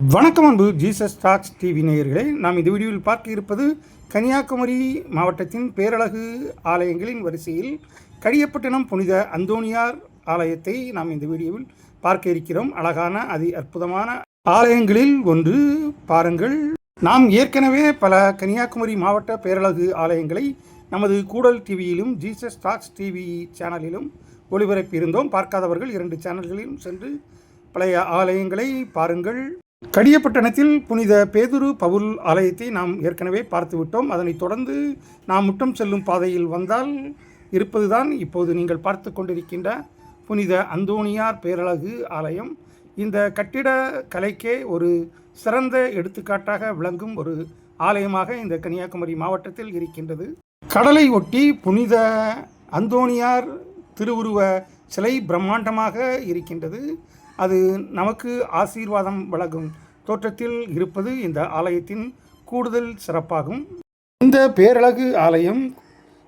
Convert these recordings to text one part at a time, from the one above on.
வணக்கம் அன்பு Jesus talks TV நேயர்களே, நாம் இந்த வீடியோவில் பார்க்க இருப்பது கன்னியாகுமரி மாவட்டத்தின் பேரழகு ஆலயங்களின் வரிசையில் கடியப்பட்டினம் புனித அந்தோணியார் ஆலயத்தை நாம் இந்த வீடியோவில் பார்க்க இருக்கிறோம். அழகான அற்புதமான ஆலயங்களில் ஒன்று பாருங்கள். நாம் ஏற்கனவே பல கன்னியாகுமரி மாவட்ட பேரழகு ஆலயங்களை நமது கூடல் டிவியிலும் ஜீசஸ் டாக்ஸ் டிவி சேனலிலும் ஒளிபரப்பியிருந்தோம். பார்க்காதவர்கள் 2 சேனல்களிலும் சென்று பழைய ஆலயங்களை பாருங்கள். கடியப்பட்டணத்தில் புனித பேதுரு பவுல் ஆலயத்தை நாம் ஏற்கனவே பார்த்துவிட்டோம். அதனைத் தொடர்ந்து நாம் முட்டம் செல்லும் பாதையில் வந்தால் இருப்பதுதான் இப்போது நீங்கள் பார்த்து கொண்டிருக்கின்ற புனித அந்தோணியார் பேரழகு ஆலயம். இந்த கட்டிட கலைக்கே ஒரு சிறந்த எடுத்துக்காட்டாக விளங்கும் ஒரு ஆலயமாக இந்த கன்னியாகுமரி மாவட்டத்தில் இருக்கின்றது. கடலை ஒட்டி புனித அந்தோணியார் திருவுருவ சிலை பிரம்மாண்டமாக இருக்கின்றது. அது நமக்கு ஆசீர்வாதம் வழங்கும் தோற்றத்தில் இருப்பது இந்த ஆலயத்தின் கூடுதல் சிறப்பாகும். இந்த பேரழகு ஆலயம்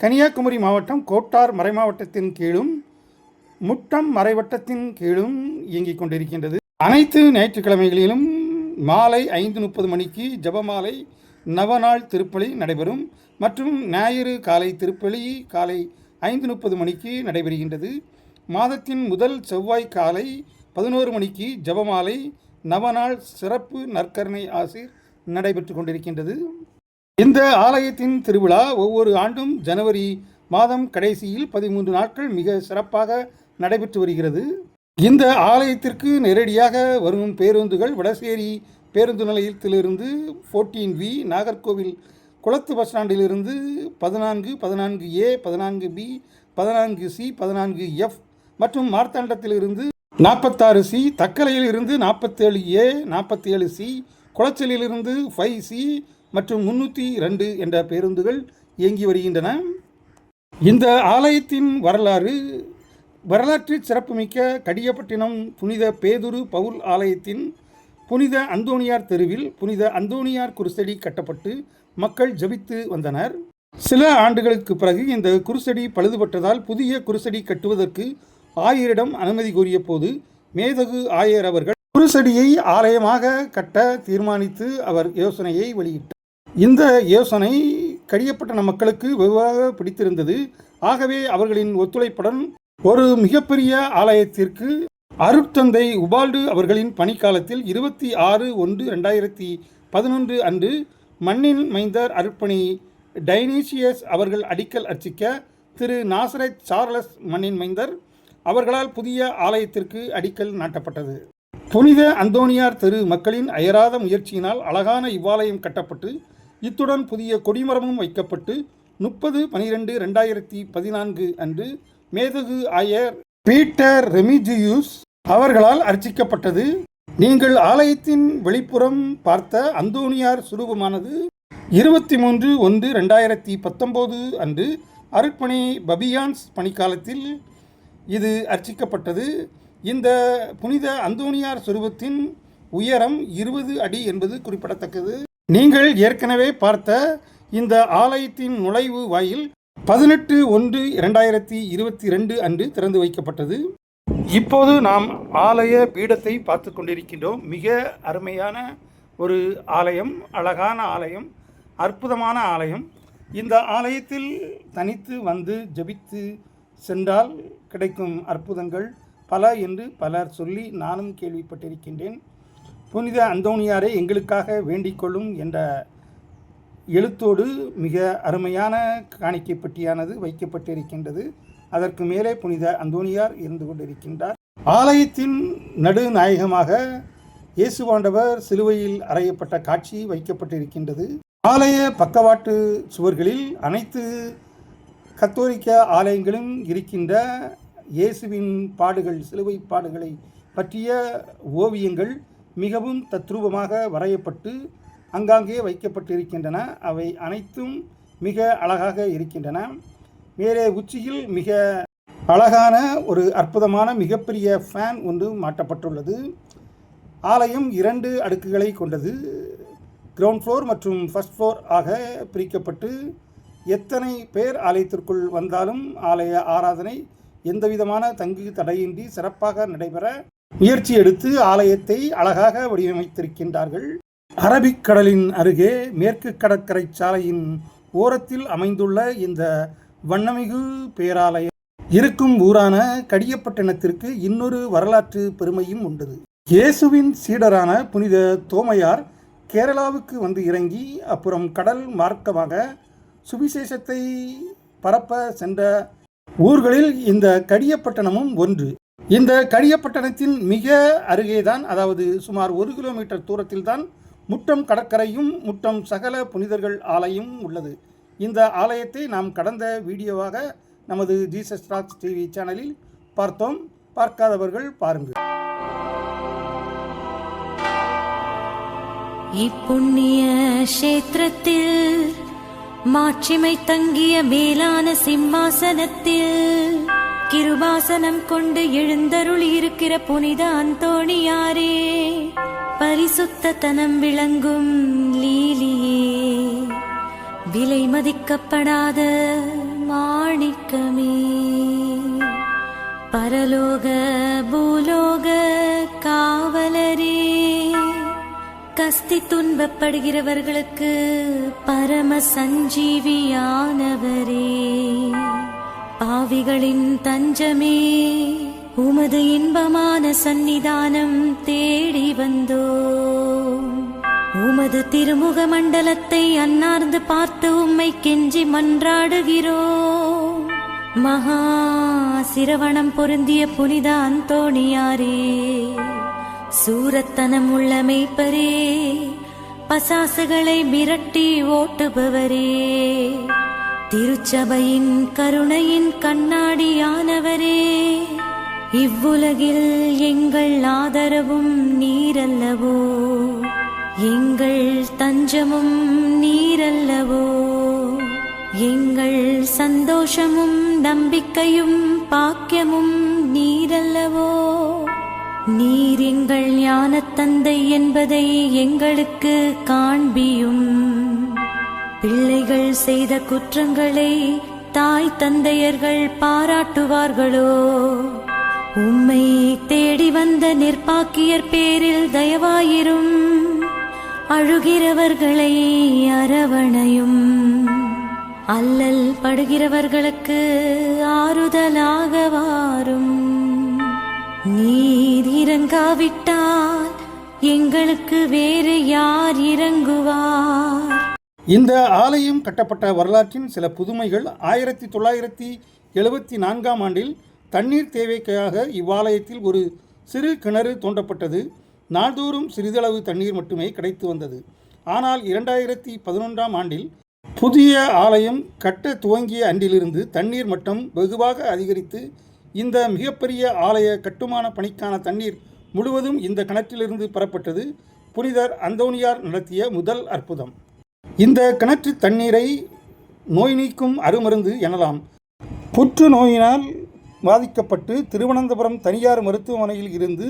கன்னியாகுமரி மாவட்டம் கோட்டார் மறைமாவட்டத்தின் கீழும் முட்டம் மறைவட்டத்தின் கீழும் இயங்கிக் கொண்டிருக்கின்றது. அனைத்து ஞாயிற்றுக்கிழமைகளிலும் மாலை 5:30 மணிக்கு ஜபமாலை நவநாள் திருப்பலி நடைபெறும். மற்றும் ஞாயிறு காலை திருப்பலி காலை 5:30 மணிக்கு நடைபெறுகின்றது. மாதத்தின் முதல் செவ்வாய் காலை 11 மணிக்கு ஜபமாலை நவநாள் சிறப்பு நற்கருணை ஆசீர் நடைபெற்று கொண்டிருக்கின்றது. இந்த ஆலயத்தின் திருவிழா ஒவ்வொரு ஆண்டும் ஜனவரி மாதம் கடைசியில் 13 நாட்கள் மிக சிறப்பாக நடைபெற்று வருகிறது. இந்த ஆலயத்திற்கு நேரடியாக வரும் பேருந்துகள் வடசேரி பேருந்து நிலையத்திலிருந்து 14V, நாகர்கோவில் குளத்து bus ஸ்டாண்டிலிருந்து 14, 14A, 14B, 14C, 14F மற்றும் மார்த்தாண்டத்திலிருந்து 46C, தக்கலையிலிருந்து 47A, 47C, குளச்சலிலிருந்து 5C மற்றும் 302 என்ற பேருந்துகள் இயங்கி வருகின்றன. இந்த ஆலயத்தின் வரலாற்று சிறப்புமிக்க கடியப்பட்டினம் புனித பேதுரு பவுல் ஆலயத்தின் புனித அந்தோணியார் தெருவில் புனித அந்தோணியார் குருசடி கட்டப்பட்டு மக்கள் ஜபித்து வந்தனர். சில ஆண்டுகளுக்கு பிறகு இந்த குருசடி பழுதுபட்டதால் புதிய குருசடி கட்டுவதற்கு ஆயரிடம் அனுமதி கோரிய போது மேதகு ஆயர் அவர்கள் குருசடியை ஆலயமாக கட்ட தீர்மானித்து அவர் யோசனையை வெளியிட்டார். இந்த யோசனை கடியப்பட்டன மக்களுக்கு வெகுவாக பிடித்திருந்தது. ஆகவே அவர்களின் ஒத்துழைப்புடன் ஒரு மிகப்பெரிய ஆலயத்திற்கு அருட்தந்தை உபால்டு அவர்களின் பணிக்காலத்தில் 26/1/2011 அன்று மண்ணின் மைந்தர் அருட்பணி டைனீசியஸ் அவர்கள் அடிக்கல் அர்ச்சிக்க திரு நாசரேத் சார்லஸ் மண்ணின் மைந்தர் அவர்களால் புதிய ஆலயத்திற்கு அடிக்கல் நாட்டப்பட்டது. புனித அந்தோணியார் தெரு மக்களின் அயராத முயற்சியினால் அழகான இவ்வாலயம் கட்டப்பட்டு இத்துடன் புதிய கொடிமரமும் வைக்கப்பட்டு 30/12/2014 அன்று மேதகு ஆயர் பீட்டர் ரெமிஜியூஸ் அவர்களால் அர்ச்சிக்கப்பட்டது. நீங்கள் ஆலயத்தின் வெளிப்புறம் பார்த்த அந்தோணியார் சுரூபமானது 23/1/2019 அன்று அருட்பணி பபியான்ஸ் பணிக்காலத்தில் இது அர்ச்சிக்கப்பட்டது. இந்த புனித அந்தோணியார் சுரூபத்தின் உயரம் 20 அடி என்பது குறிப்பிடத்தக்கது. நீங்கள் ஏற்கனவே பார்த்த இந்த ஆலயத்தின் நுழைவு வாயில் 18/1/2022 அன்று திறந்து வைக்கப்பட்டது. இப்போது நாம் ஆலய பீடத்தை பார்த்து கொண்டிருக்கின்றோம். மிக அருமையான ஒரு ஆலயம், அழகான ஆலயம், அற்புதமான ஆலயம். இந்த ஆலயத்தில் தனித்து வந்து ஜபித்து சென்றால் கிடைக்கும் அற்புதங்கள் பல என்று பலர் சொல்லி நானும் கேள்விப்பட்டிருக்கின்றேன். புனித அந்தோணியாரை எங்களுக்காக வேண்டிக் கொள்ளும் என்ற எழுத்தோடு மிக அருமையான காணிக்கை பெட்டியானது வைக்கப்பட்டிருக்கின்றது. அதற்கு மேலே புனித அந்தோணியார் இருந்து கொண்டிருக்கின்றார். ஆலயத்தின் நடுநாயகமாக இயேசுவாண்டவர் சிலுவையில் அறையப்பட்ட காட்சி வைக்கப்பட்டிருக்கின்றது. ஆலய பக்கவாட்டு சுவர்களில் அனைத்து கத்தோலிக்க ஆலயங்களும் இருக்கின்ற இயேசுவின் பாடுகள், சிலுவை பாடுகளை பற்றிய ஓவியங்கள் மிகவும் தத்ரூபமாக வரையப்பட்டு அங்காங்கே வைக்கப்பட்டிருக்கின்றன. அவை அனைத்தும் மிக அழகாக இருக்கின்றன. மேலே உச்சியில் மிக அழகான ஒரு அற்புதமான மிகப்பெரிய ஃபேன் ஒன்று மாட்டப்பட்டுள்ளது. ஆலயம் 2 அடுக்குகளை கொண்டது. கிரவுண்ட் ஃப்ளோர் மற்றும் ஃபர்ஸ்ட் ஃப்ளோர் ஆக பிரிக்கப்பட்டு எத்தனை பேர் ஆலயத்திற்குள் வந்தாலும் ஆலய ஆராதனை எந்தவிதமான தங்கு தடையின்றி சிறப்பாக நடைபெற முயற்சி எடுத்து ஆலயத்தை அழகாக வடிவமைத்திருக்கின்றார்கள். அரபிக்கடலின் அருகே மேற்கு கடற்கரை சாலையின் ஓரத்தில் அமைந்துள்ள இந்த வண்ணமிகு பேராலயம் இருக்கும் ஊரான கடியப்பட்டினத்திற்கு இன்னொரு வரலாற்று பெருமையும் உண்டு. இயேசுவின் சீடரான புனித தோமையார் கேரளாவுக்கு வந்து இறங்கி அப்புறம் கடல் மார்க்கமாக சுவிசேஷத்தை பரப்ப சென்ற ஊர்களில் இந்த கடியப்பட்டணமும் ஒன்று. இந்த கடியப்பட்டணத்தின் மிக அருகேதான், அதாவது சுமார் 1 கிலோமீட்டர் தூரத்தில் தான் முட்டம் கடற்கரையும் முட்டம் சகல புனிதர்கள் ஆலயம் உள்ளது. இந்த ஆலயத்தை நாம் கடந்த வீடியோவாக நமது ஜீசஸ் டாக்ஸ் டிவி சேனலில் பார்த்தோம். பார்க்காதவர்கள் பாருங்கள். இப்புண்ணிய கஷேத்திரத்தில் மாட்சிமை தங்கிய மேலான சிம்மாசனத்தில் கிருபாசனம் கொண்டு எழுந்தருளி இருக்கிற புனித அந்தோணியாரே, பரிசுத்த தனம் விளங்கும் லீலியே, விலை மதிக்கப்படாத மாணிக்கமே, பரலோக பூலோக காவலரே, கஸ்தி துன்பப்படுகிறவர்களுக்கு பரம சஞ்சீவியானவரே, பாவிகளின் தஞ்சமே, உமது இன்பமான சந்நிதானம் தேடி வந்தோ. உமது திருமுக மண்டலத்தை அன்னார்ந்து பார்த்து உம்மை கெஞ்சி மன்றாடுகிறோ. மகா சிரவணம் பொருந்திய புனித அந்தோணியாரே, சூரத்தனம் உள்ள மெய்ப்பரே, பசாசுகளை மிரட்டி ஓட்டுபவரே, திருச்சபையின் கருணையின் கண்ணாடியானவரே, இவ்வுலகில் எங்கள் ஆதரவும் நீரல்லவோ, எங்கள் தஞ்சமும் நீரல்லவோ, எங்கள் சந்தோஷமும் நம்பிக்கையும் பாக்கியமும் நீரல்லவோ. நீர் எங்கள் ஞானத்தந்தை என்பதை எங்களுக்கு காண்பியும். பிள்ளைகள் செய்த குற்றங்களை தாய் தந்தையர்கள் பாராட்டுவார்களோ? உம்மை தேடி வந்த நிர்பாக்கியர் பேரில் தயவாயிரும். அழுகிறவர்களை அரவணையும். அல்லல் படுகிறவர்களுக்கு ஆறுதலாக வாரும். நீர் இறங்காவிட்டால் எங்களுக்கு வேறு யார் இறங்குவார்? இந்த ஆலயம் கட்டப்பட்ட வரலாற்றின் சில புதுமைகள். 1974ஆம் ஆண்டில் தண்ணீர் தேவைக்காக இவ்வாலயத்தில் ஒரு சிறு கிணறு தோண்டப்பட்டது. நாள்தோறும் சிறிதளவு தண்ணீர் மட்டுமே கிடைத்து வந்தது. ஆனால் 2011ஆம் ஆண்டில் புதிய ஆலயம் கட்ட துவங்கிய அன்றிலிருந்து தண்ணீர் மட்டம் வெகுவாக அதிகரித்து இந்த மிகப்பெரிய ஆலய கட்டுமான பணிக்கான தண்ணீர் முழுவதும் இந்த கிணற்றிலிருந்து பெறப்பட்டது. புனிதர் அந்தோணியார் நடத்திய முதல் அற்புதம். இந்த கிணற்று தண்ணீரை நோய் நீக்கும் அருமருந்து எனலாம். புற்றுநோயினால் பாதிக்கப்பட்டு திருவனந்தபுரம் தனியார் மருத்துவமனையில் இருந்து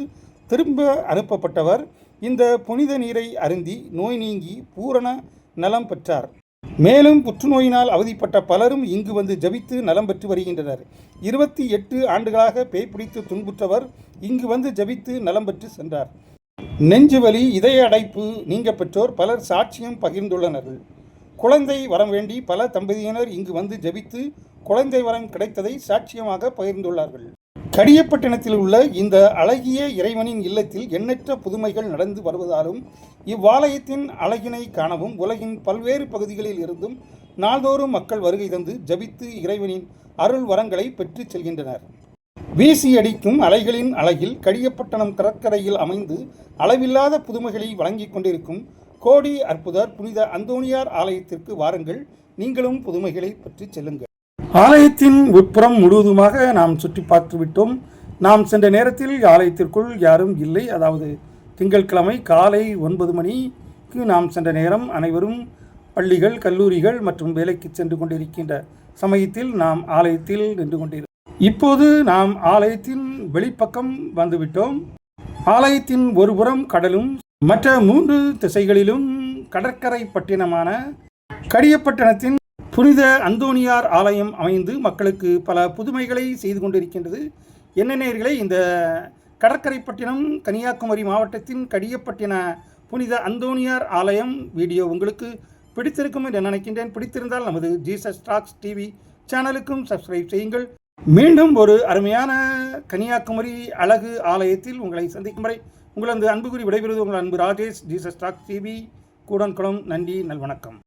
திரும்ப அனுப்பப்பட்டவர் இந்த புனித நீரை அருந்தி நோய் நீங்கி பூரண நலம் பெற்றார். மேலும் புற்றுநோயினால் அவதிப்பட்ட பலரும் இங்கு வந்து ஜபித்து நலம் பெற்று வருகின்றனர். 28 ஆண்டுகளாக பேய் பிடித்து துன்புற்றவர் இங்கு வந்து ஜபித்து நலம் பெற்று சென்றார். நெஞ்சுவலி, இதய அடைப்பு நீங்க பெற்றோர் பலர் சாட்சியம் பகிர்ந்துள்ளனர். குழந்தை வரம் வேண்டி பல தம்பதியினர் இங்கு வந்து ஜபித்து குழந்தை வரம் கிடைத்ததை சாட்சியமாக பகிர்ந்துள்ளார்கள். கடியப்பட்டினத்தில் உள்ள இந்த அழகிய இறைவனின் இல்லத்தில் எண்ணற்ற புதுமைகள் நடந்து வருவதாலும் இவ்வாலயத்தின் அழகினை காணவும் உலகின் பல்வேறு பகுதிகளில் இருந்தும் நாள்தோறும் மக்கள் வருகை தந்து ஜபித்து இறைவனின் அருள் வரங்களை பெற்று செல்கின்றனர். வீசி அடிக்கும் அலைகளின் அழகில் கடியப்பட்டணம் கடற்கரையில் அமைந்து அளவில்லாத புதுமைகளை வழங்கிக் கொண்டிருக்கும் கோடி அற்புதர் புனித அந்தோணியார் ஆலயத்திற்கு வாருங்கள். நீங்களும் புதுமைகளை பற்றி செல்லுங்கள். ஆலயத்தின் உட்புறம் முழுவதுமாக நாம் சுற்றி பார்த்து விட்டோம். நாம் சென்ற நேரத்தில் ஆலயத்திற்குள் யாரும் இல்லை. அதாவது திங்கட்கிழமை காலை 9 மணிக்கு நாம் சென்ற நேரம். அனைவரும் பள்ளிகள், கல்லூரிகள் மற்றும் வேலைக்கு சென்று கொண்டிருக்கின்ற சமயத்தில் நாம் ஆலயத்தில் நின்று கொண்டிருக்கிறோம். இப்போது நாம் ஆலயத்தின் வெளிப்பக்கம் வந்துவிட்டோம். ஆலயத்தின் ஒருபுறம் கடலும் மற்ற 3 திசைகளிலும் கடற்கரை பட்டினமான கடியப்பட்டினத்தின் புனித அந்தோணியார் ஆலயம் அமைந்து மக்களுக்கு பல புதுமைகளை செய்து கொண்டிருக்கின்றது. என்ன நேயர்களே, இந்த கடற்கரைப்பட்டினம் கன்னியாகுமரி மாவட்டத்தின் கடியப்பட்டின புனித அந்தோணியார் ஆலயம் வீடியோ உங்களுக்கு பிடித்திருக்கும் என்று நினைக்கின்றேன். பிடித்திருந்தால் நமது ஜீசஸ் டாக்ஸ் டிவி சேனலுக்கும் சப்ஸ்கிரைப் செய்யுங்கள். மீண்டும் ஒரு அருமையான கன்னியாகுமரி அழகு ஆலயத்தில் உங்களை சந்திக்கும் வரை உங்களது அன்பு கூறி விடைபெறுவது உங்கள் அன்பு Rajesh, Jesus talks TV, Koodankulam. நன்றி, நல்வணக்கம்.